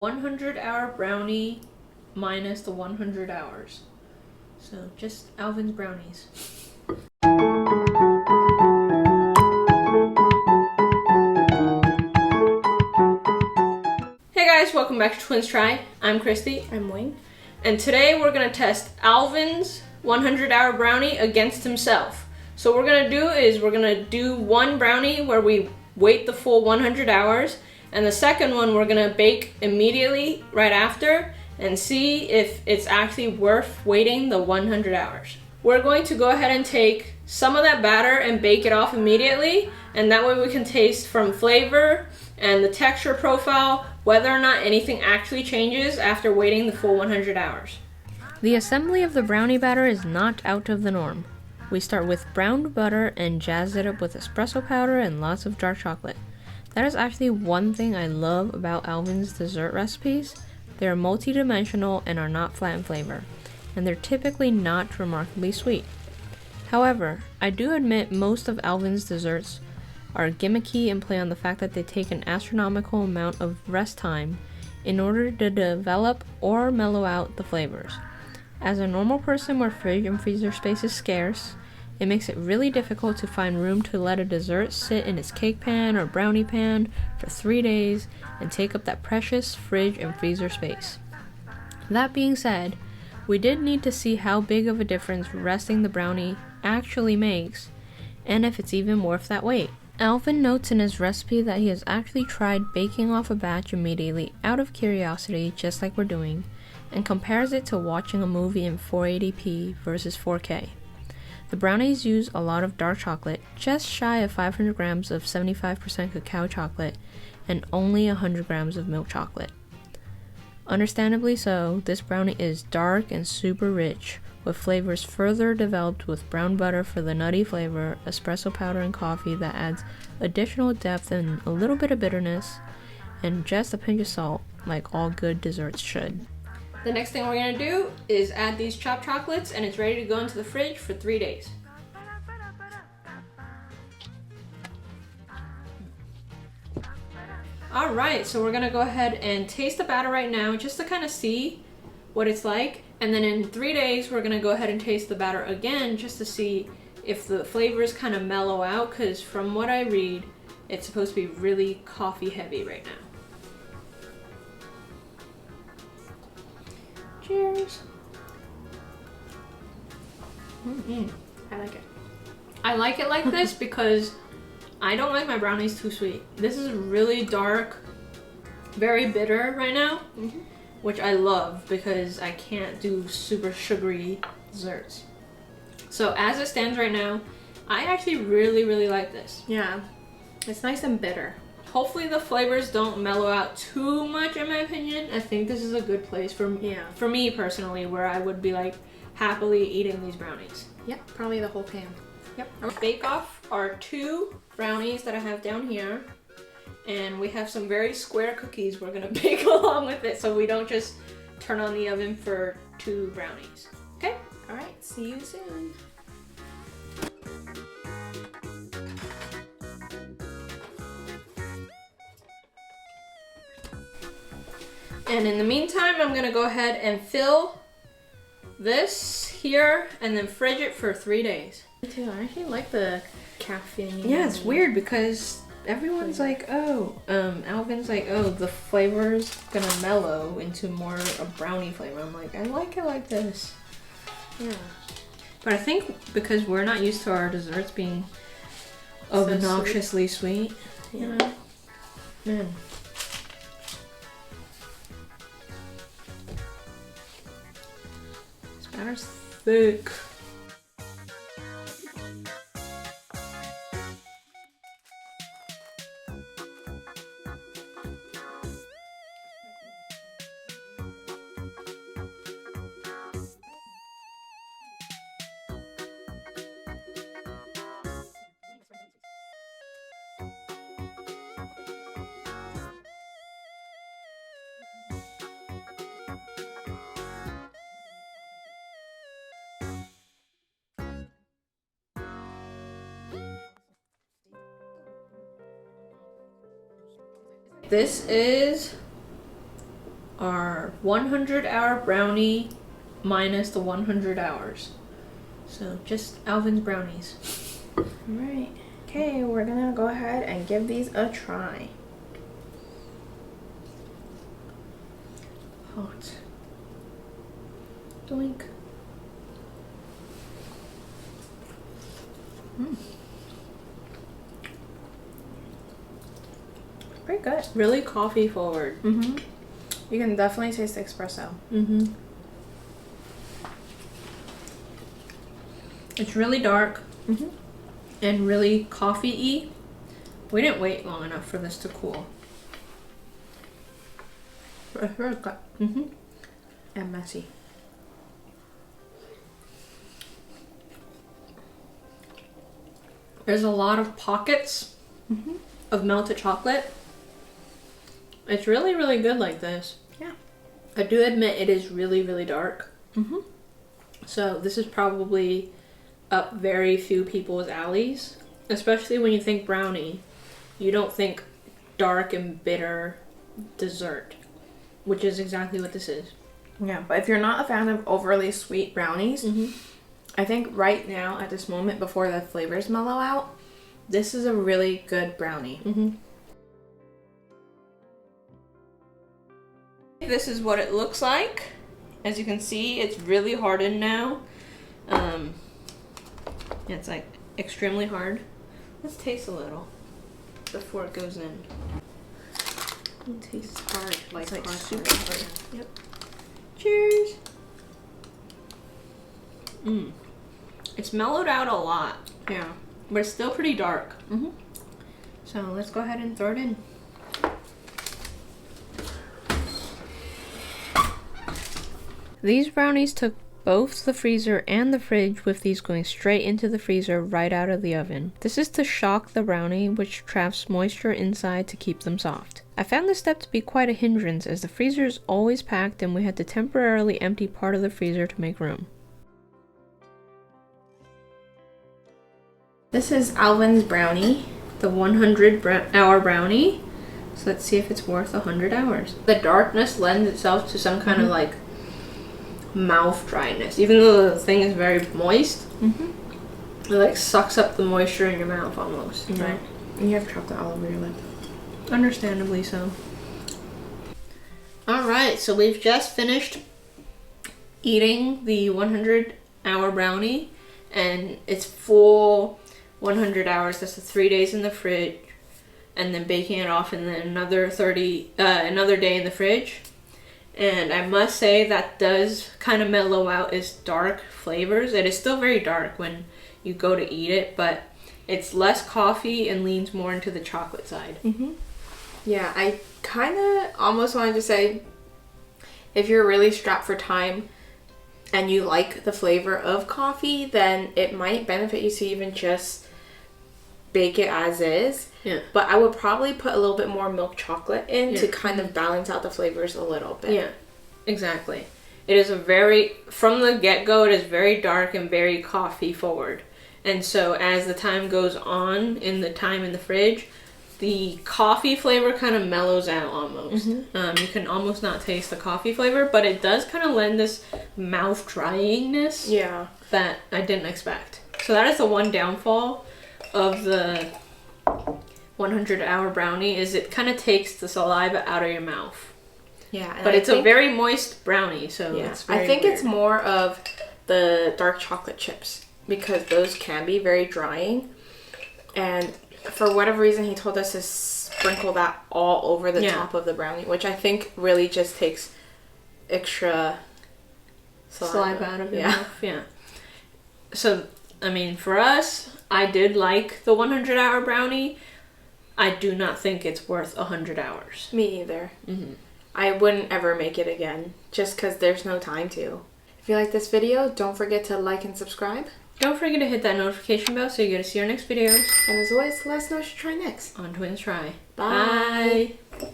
100-hour brownie minus the 100 hours. So just Alvin's Brownies. Hey guys, welcome back to Twins Try. I'm Christy. I'm Wayne. And today we're going to test Alvin's 100-hour brownie against himself. So what we're going to do is we're going to do one brownie where we wait the full 100 hours. And the second one we're going to bake immediately right after and see if it's actually worth waiting the 100 hours. We're going to go ahead and take some of that batter and bake it off immediately. And that way we can taste from flavor and the texture profile whether or not anything actually changes after waiting the full 100 hours. The assembly of the brownie batter is not out of the norm. We start with browned butter and jazz it up with espresso powder and lots of dark chocolate. That is actually one thing I love about Alvin's dessert recipes. They are multi-dimensional and are not flat in flavor, and they're typically not remarkably sweet. However, I do admit most of Alvin's desserts are gimmicky and play on the fact that they take an astronomical amount of rest time in order to develop or mellow out the flavors. As a normal person where fridge and freezer space is scarce, it makes it really difficult to find room to let a dessert sit in its cake pan or brownie pan for 3 days and take up that precious fridge and freezer space. That being said, we did need to see how big of a difference resting the brownie actually makes, and if it's even worth that wait. Alvin notes in his recipe that he has actually tried baking off a batch immediately out of curiosity, just like we're doing, and compares it to watching a movie in 480p versus 4K. The brownies use a lot of dark chocolate, just shy of 500 grams of 75% cacao chocolate, and only 100 grams of milk chocolate. Understandably so, this brownie is dark and super rich, with flavors further developed with brown butter for the nutty flavor, espresso powder and coffee that adds additional depth and a little bit of bitterness, and just a pinch of salt, like all good desserts should. The next thing we're going to do is add these chopped chocolates, and it's ready to go into the fridge for 3 days. Alright, so we're going to go ahead and taste the batter right now just to kind of see what it's like. And then in 3 days, we're going to go ahead and taste the batter again just to see if the flavors kind of mellow out, because from what I read, it's supposed to be really coffee heavy right now. Cheers. I like it. I like it like this because I don't like my brownies too sweet. This is really dark, very bitter right now, which I love because I can't do super sugary desserts. So as it stands right now, I actually really like this. Yeah, it's nice and bitter. Hopefully the flavors don't mellow out too much, in my opinion. I think this is a good place for me personally, where I would be like happily eating these brownies. Yep, probably the whole pan. Yep. I'm gonna bake off our 2 brownies that I have down here, and we have some very square cookies we're gonna bake along with it, so we don't just turn on the oven for 2 brownies. Okay? All right, see you soon. And in the meantime, I'm gonna go ahead and fill this here and then fridge it for 3 days. Me too. I actually like the caffeine. Yeah, it's weird because everyone's like, oh, Alvin's like, oh, the flavor's gonna mellow into more a brownie flavor. I'm like, I like it like this. Yeah. But I think because we're not used to our desserts being obnoxiously sweet, you know, man. This batter's thick. This is our 100-hour brownie minus the 100 hours. So just Alvin's Brownies. Alright. Okay, we're gonna go ahead and give these a try. Hot. Doink. Pretty good. Really coffee forward. Mm-hmm. You can definitely taste the espresso. Mm-hmm. It's really dark and really coffee-y. We didn't wait long enough for this to cool. It's very good. And messy. There's a lot of pockets of melted chocolate. It's really, really good like this. Yeah. I do admit it is really, really dark. Mm-hmm. So this is probably up very few people's alleys. Especially when you think brownie. You don't think dark and bitter dessert. Which is exactly what this is. Yeah, but if you're not a fan of overly sweet brownies, I think right now, at this moment, before the flavors mellow out, this is a really good brownie. This is what it looks like. As you can see, it's really hardened now. Yeah, it's like extremely hard. Let's taste a little before it goes in. It tastes hard, It's like hard, super hard. hard. Yep. Cheers. It's mellowed out a lot. Yeah. But it's still pretty dark. So let's go ahead and throw it in. These brownies took both the freezer and the fridge, with these going straight into the freezer right out of the oven. This is to shock the brownie, which traps moisture inside to keep them soft. I found this step to be quite a hindrance, as the freezer is always packed and we had to temporarily empty part of the freezer to make room. This is Alvin's Brownie. The 100-hour brownie. So let's see if it's worth 100 hours. The darkness lends itself to some kind of like mouth dryness. Even though the thing is very moist, it like sucks up the moisture in your mouth almost. Yeah. Right? And you have chocolate all over your lip. Understandably so. Alright, so we've just finished eating the 100-hour brownie, and it's full 100 hours. That's the 3 days in the fridge, and then baking it off, and then another day in the fridge. And I must say that does kind of mellow out its dark flavors. It is still very dark when you go to eat it, but it's less coffee and leans more into the chocolate side. Yeah, I kind of almost wanted to say, if you're really strapped for time and you like the flavor of coffee, then it might benefit you to even just bake it as is. Yeah. But I would probably put a little bit more milk chocolate in to kind of balance out the flavors a little bit. Yeah, exactly. It is from the get-go, it is very dark and very coffee forward. And so as the time goes on, in the time in the fridge, the coffee flavor kind of mellows out almost. You can almost not taste the coffee flavor, but it does kind of lend this mouth dryingness that I didn't expect. So that is the one downfall of the 100-hour brownie, is it kind of takes the saliva out of your mouth. Yeah, and but it's a very moist brownie, so it's very I think weird. it's more of the dark chocolate chips, because those can be very drying. And for whatever reason, he told us to sprinkle that all over the top of the brownie, which I think really just takes extra saliva out of your mouth. Yeah. So, I mean, for us, I did like the 100-hour brownie. I do not think it's worth 100 hours. Me either. I wouldn't ever make it again, just because there's no time to. If you like this video, don't forget to like and subscribe. Don't forget to hit that notification bell so you get to see our next videos. And as always, let us know what you try next. On Twins Try. Bye. Bye.